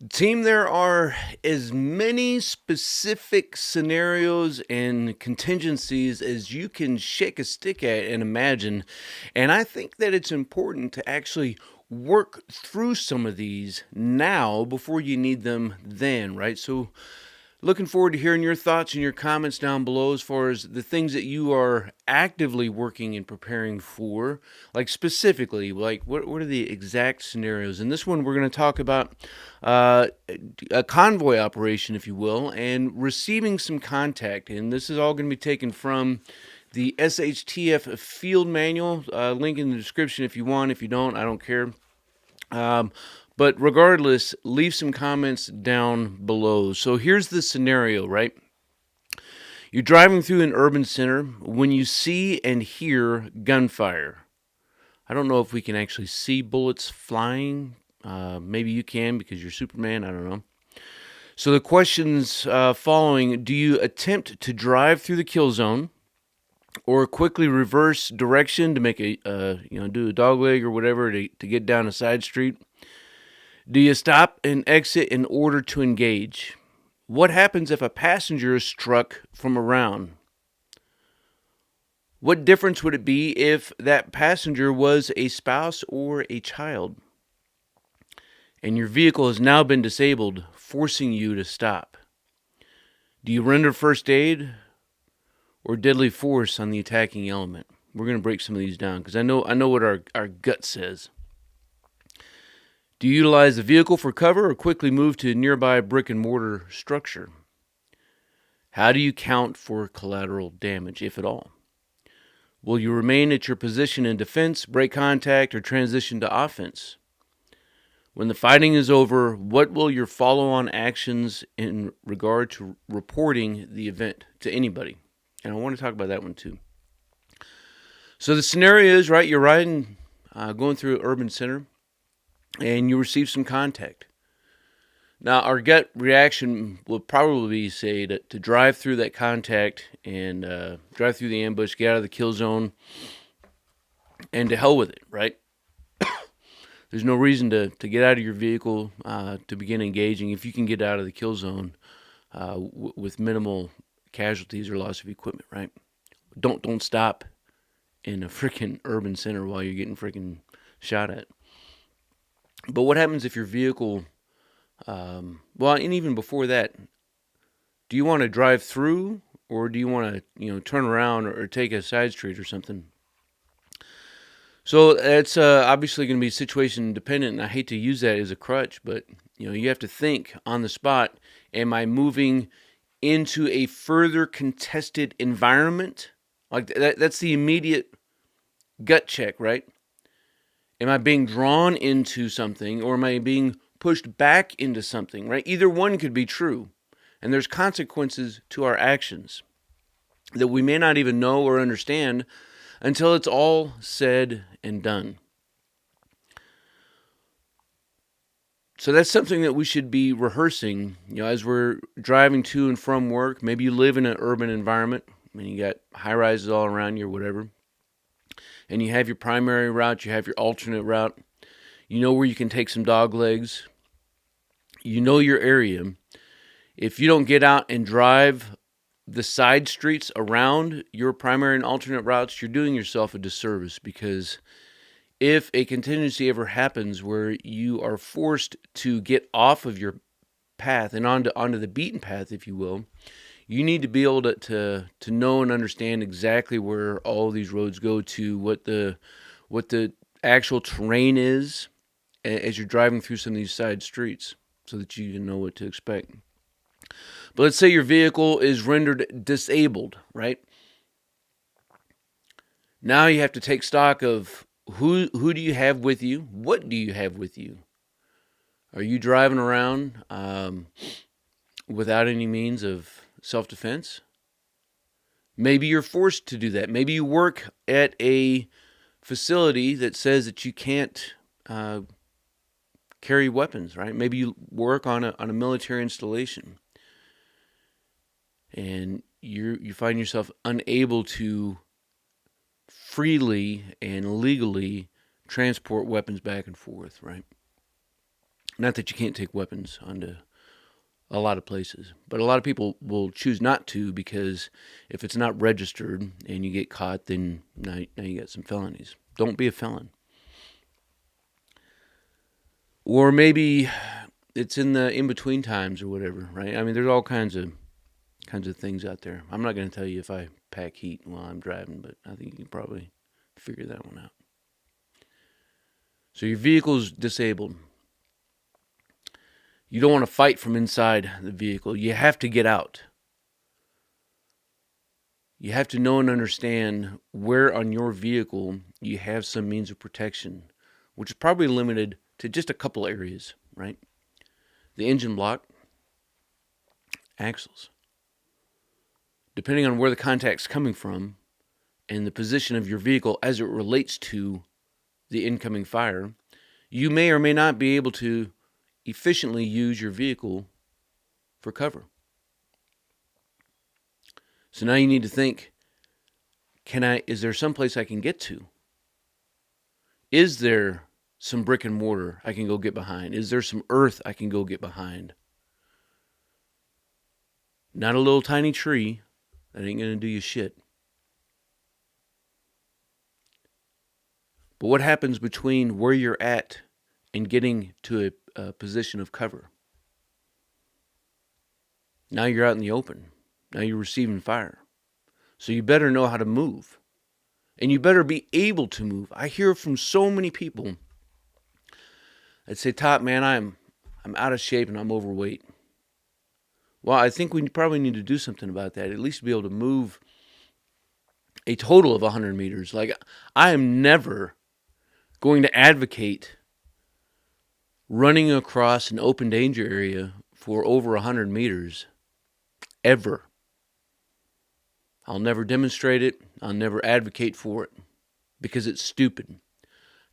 Team, there are as many specific scenarios and contingencies as you can shake a stick at and imagine. And I think that it's important to actually work through some of these now before you need them then, right? So, looking forward to hearing your thoughts and your comments down below as far as the things that you are actively working and preparing for. Like specifically, like what are the exact scenarios? In this one, we're going to talk about uh, a convoy operation, if you will, and receiving some contact. And this is all going to be taken from the SHTF field manual. Link in the description if you want. If you don't, I don't care. Um, but regardless, leave some comments down below. So here's the scenario, right? You're driving through an urban center when you see and hear gunfire. I don't know if we can actually see bullets flying. Maybe you can because you're Superman. I don't know. So the questions following: do you attempt to drive through the kill zone, or quickly reverse direction to make a do a dog leg or whatever to get down a side street? Do you stop and exit in order to engage? What happens if a passenger is struck from around? What difference would it be if that passenger was a spouse or a child? And your vehicle has now been disabled, forcing you to stop. Do you render first aid or deadly force on the attacking element? We're going to break some of these down because I know what our gut says. Do you utilize the vehicle for cover or quickly move to a nearby brick and mortar structure? How do you count for collateral damage, if at all? Will you remain at your position in defense, break contact, or transition to offense? When the fighting is over, what will your follow-on actions in regard to reporting the event to anybody? And I want to talk about that one too. So the scenario is, right, you're riding, going through an urban center, and you receive some contact. Now, our gut reaction would probably say to drive through that contact and drive through the ambush, get out of the kill zone, and to hell with it, right? There's no reason to get out of your vehicle to begin engaging if you can get out of the kill zone with minimal casualties or loss of equipment, right? Don't stop in a freaking urban center while you're getting freaking shot at. But what happens if your vehicle, well, and even before that, do you want to drive through or do you want to, turn around or take a side street or something? So it's obviously going to be situation dependent, and I hate to use that as a crutch, but you have to think on the spot: am I moving into a further contested environment? Like that's the immediate gut check, right? Am I being drawn into something, or am I being pushed back into something? Right? Either one could be true, and there's consequences to our actions that we may not even know or understand until it's all said and done. So that's something that we should be rehearsing, as we're driving to and from work. Maybe you live in an urban environment. You got high rises all around you or whatever. And you have your primary route, you have your alternate route. You know where you can take some dog legs. You know your area. If you don't get out and drive the side streets around your primary and alternate routes, you're doing yourself a disservice, because if a contingency ever happens where you are forced to get off of your path and onto the beaten path, if you will, you need to be able to know and understand exactly where all these roads go to, what the actual terrain is as you're driving through some of these side streets, so that you can know what to expect. But let's say your vehicle is rendered disabled, right? Now you have to take stock of who do you have with you? What do you have with you? Are you driving around without any means of self-defense? Maybe you're forced to do that. Maybe you work at a facility that says that you can't carry weapons, right? Maybe you work on a military installation, and you find yourself unable to freely and legally transport weapons back and forth, right? Not that you can't take weapons onto a lot of places, but a lot of people will choose not to because if it's not registered and you get caught, then now you got some felonies. Don't be a felon. Or maybe it's in the in-between times or whatever, right? I mean, there's all kinds of things out there. I'm not going to tell you if I pack heat while I'm driving, but I think you can probably figure that one out. So your vehicle's disabled. You don't want to fight from inside the vehicle. You have to get out. You have to know and understand where on your vehicle you have some means of protection, which is probably limited to just a couple areas, right? The engine block, axles. Depending on where the contact's coming from and the position of your vehicle as it relates to the incoming fire, you may or may not be able to efficiently use your vehicle for cover. So now you need to think, is there some place I can get to? Is there some brick and mortar I can go get behind? Is there some earth I can go get behind? Not a little tiny tree that ain't going to do you shit. But what happens between where you're at and getting to a position of cover? Now you're out in the open. Now you're receiving fire. So you better know how to move. And you better be able to move. I hear from so many people that say, Top, man, I'm out of shape and I'm overweight. Well, I think we probably need to do something about that. At least be able to move a total of 100 meters. Like, I am never going to advocate running across an open danger area for over 100 meters. Ever. I'll never demonstrate it. I'll never advocate for it because it's stupid.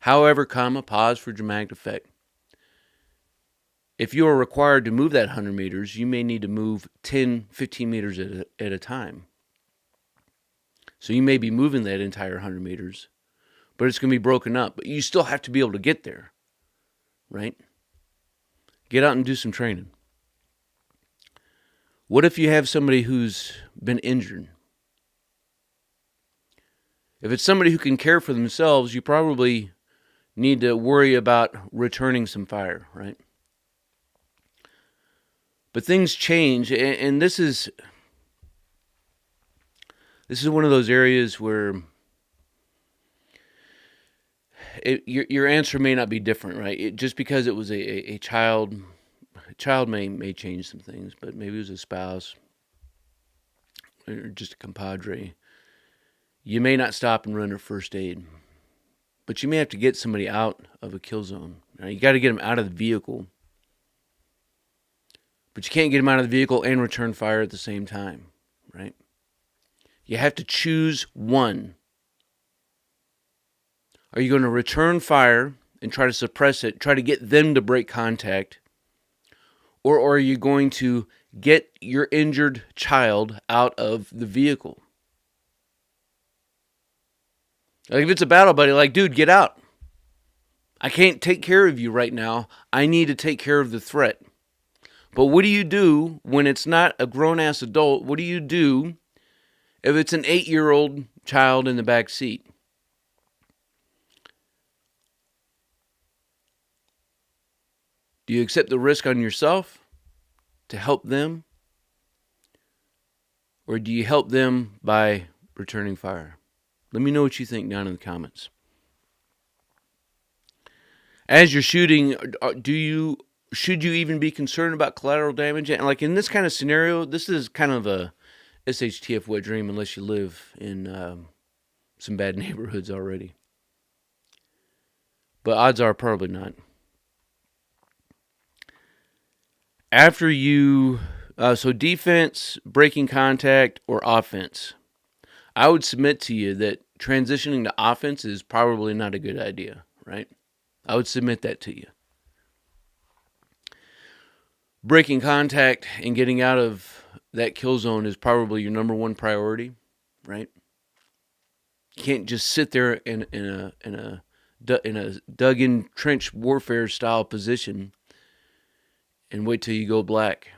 However, pause for dramatic effect. If you are required to move that 100 meters, you may need to move 10, 15 meters at a time. So you may be moving that entire 100 meters, but it's going to be broken up. But you still have to be able to get there, right? Get out and do some training. What if you have somebody who's been injured? If it's somebody who can care for themselves, you probably need to worry about returning some fire, right? But things change, and this is one of those areas where your answer may not be different, right? Just because it was a child may change some things, but maybe it was a spouse or just a compadre. You may not stop and render first aid, but you may have to get somebody out of a kill zone. Now, you got to get them out of the vehicle. But you can't get them out of the vehicle and return fire at the same time, right? You have to choose one. Are you going to return fire and try to suppress it, try to get them to break contact? Or are you going to get your injured child out of the vehicle? Like if it's a battle buddy, like, dude, get out. I can't take care of you right now. I need to take care of the threat. But what do you do when it's not a grown-ass adult? What do you do if it's an 8-year-old child in the back seat? Do you accept the risk on yourself to help them? Or do you help them by returning fire? Let me know what you think down in the comments. As you're shooting, should you even be concerned about collateral damage? And like in this kind of scenario, this is kind of a SHTF wet dream unless you live in some bad neighborhoods already. But odds are probably not. After you, so defense, breaking contact, or offense, I would submit to you that transitioning to offense is probably not a good idea, right? I would submit that to you. Breaking contact and getting out of that kill zone is probably your number one priority, right? You can't just sit there in a dug-in trench warfare style position and wait till you go black.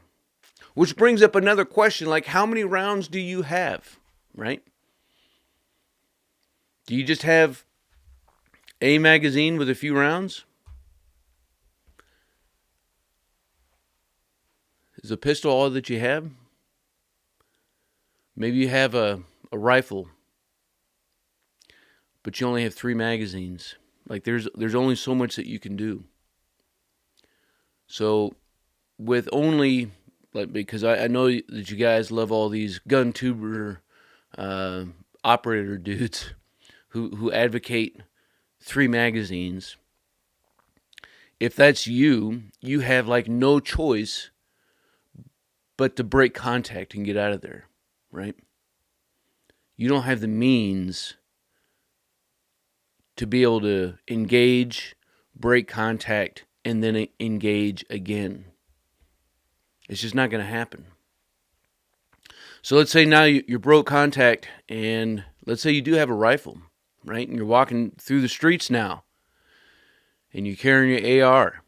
Which brings up another question, like how many rounds do you have, right? Do you just have a magazine with a few rounds? Is a pistol all that you have? Maybe you have a rifle, but you only have 3 magazines. Like there's only so much that you can do. So with only, like, because I know that you guys love all these gun tuber operator dudes who advocate 3 magazines. If that's you, you have like no choice but to break contact and get out of there, right? You don't have the means to be able to engage, break contact, and then engage again. It's just not going to happen. So let's say now you broke contact, and let's say you do have a rifle, right? And you're walking through the streets now, and you're carrying your AR.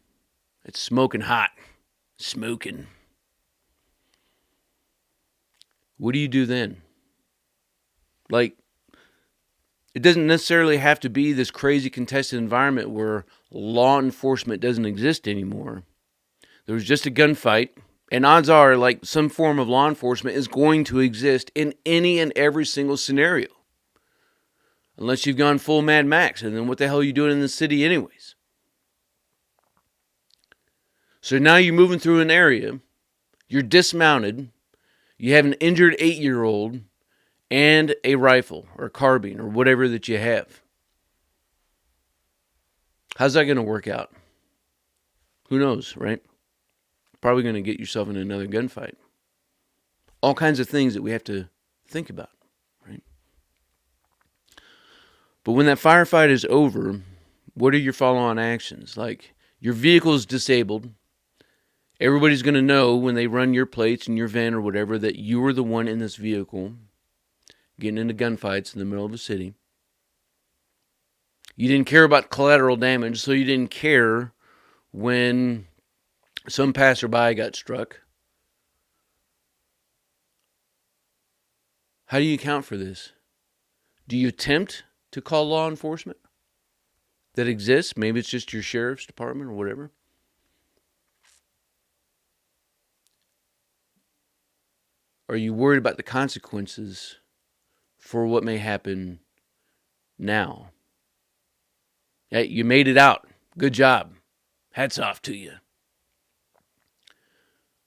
It's smoking hot. Smoking. What do you do then? Like, it doesn't necessarily have to be this crazy contested environment where law enforcement doesn't exist anymore. There was just a gunfight, and odds are, like, some form of law enforcement is going to exist in any and every single scenario. Unless you've gone full Mad Max, and then what the hell are you doing in the city anyways? So now you're moving through an area, you're dismounted, you have an injured 8-year-old, and a rifle or carbine or whatever that you have. How's that going to work out? Who knows, right? Probably going to get yourself in another gunfight. All kinds of things that we have to think about, right? But when that firefight is over, what are your follow-on actions? Like, your vehicle is disabled. Everybody's going to know when they run your plates in your van or whatever that you were the one in this vehicle getting into gunfights in the middle of a city. You didn't care about collateral damage, so you didn't care when some passerby got struck. How do you account for this? Do you attempt to call law enforcement that exists? Maybe it's just your sheriff's department or whatever. Are you worried about the consequences for what may happen now? Hey, you made it out. Good job. Hats off to you.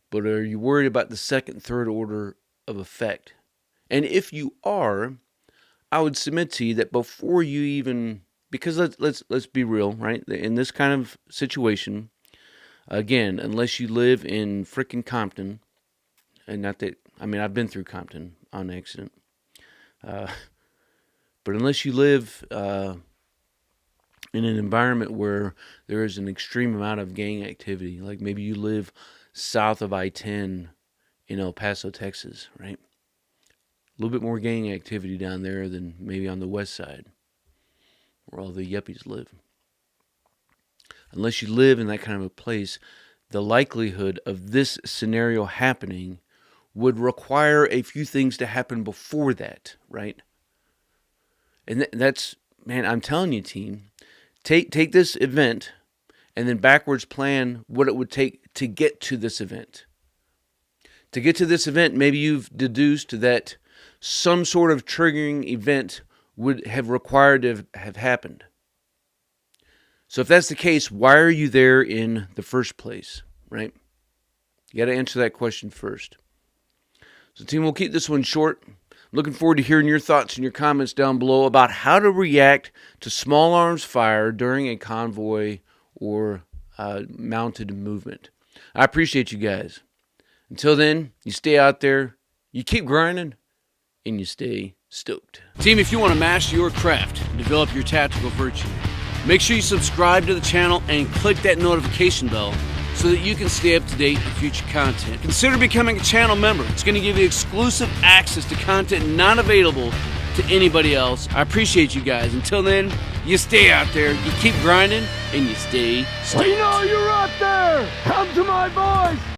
But are you worried about the second, third order of effect? And if you are, I would submit to you that before you even, because let's be real, right? In this kind of situation, again, unless you live in frickin' Compton, and not that, I mean, I've been through Compton on accident. But unless you live in an environment where there is an extreme amount of gang activity, like maybe you live south of I-10 in El Paso, Texas, right? A little bit more gang activity down there than maybe on the west side, where all the yuppies live. Unless you live in that kind of a place, the likelihood of this scenario happening would require a few things to happen before that, right? And that's, man, I'm telling you, team, take this event and then backwards plan what it would take to get to this event. To get to this event, maybe you've deduced that some sort of triggering event would have required to have happened. So if that's the case, why are you there in the first place, right? You got to answer that question first. So team, we'll keep this one short. Looking forward to hearing your thoughts and your comments down below about how to react to small arms fire during a convoy or mounted movement. I appreciate you guys. Until then, you stay out there, you keep grinding, and you stay stoked. Team, if you want to master your craft and develop your tactical virtue, make sure you subscribe to the channel and click that notification bell so that you can stay up to date with future content. Consider becoming a channel member. It's going to give you exclusive access to content not available to anybody else. I appreciate you guys. Until then, You stay out there, you keep grinding, and you stay stoked. We know you're out there! Come to my voice!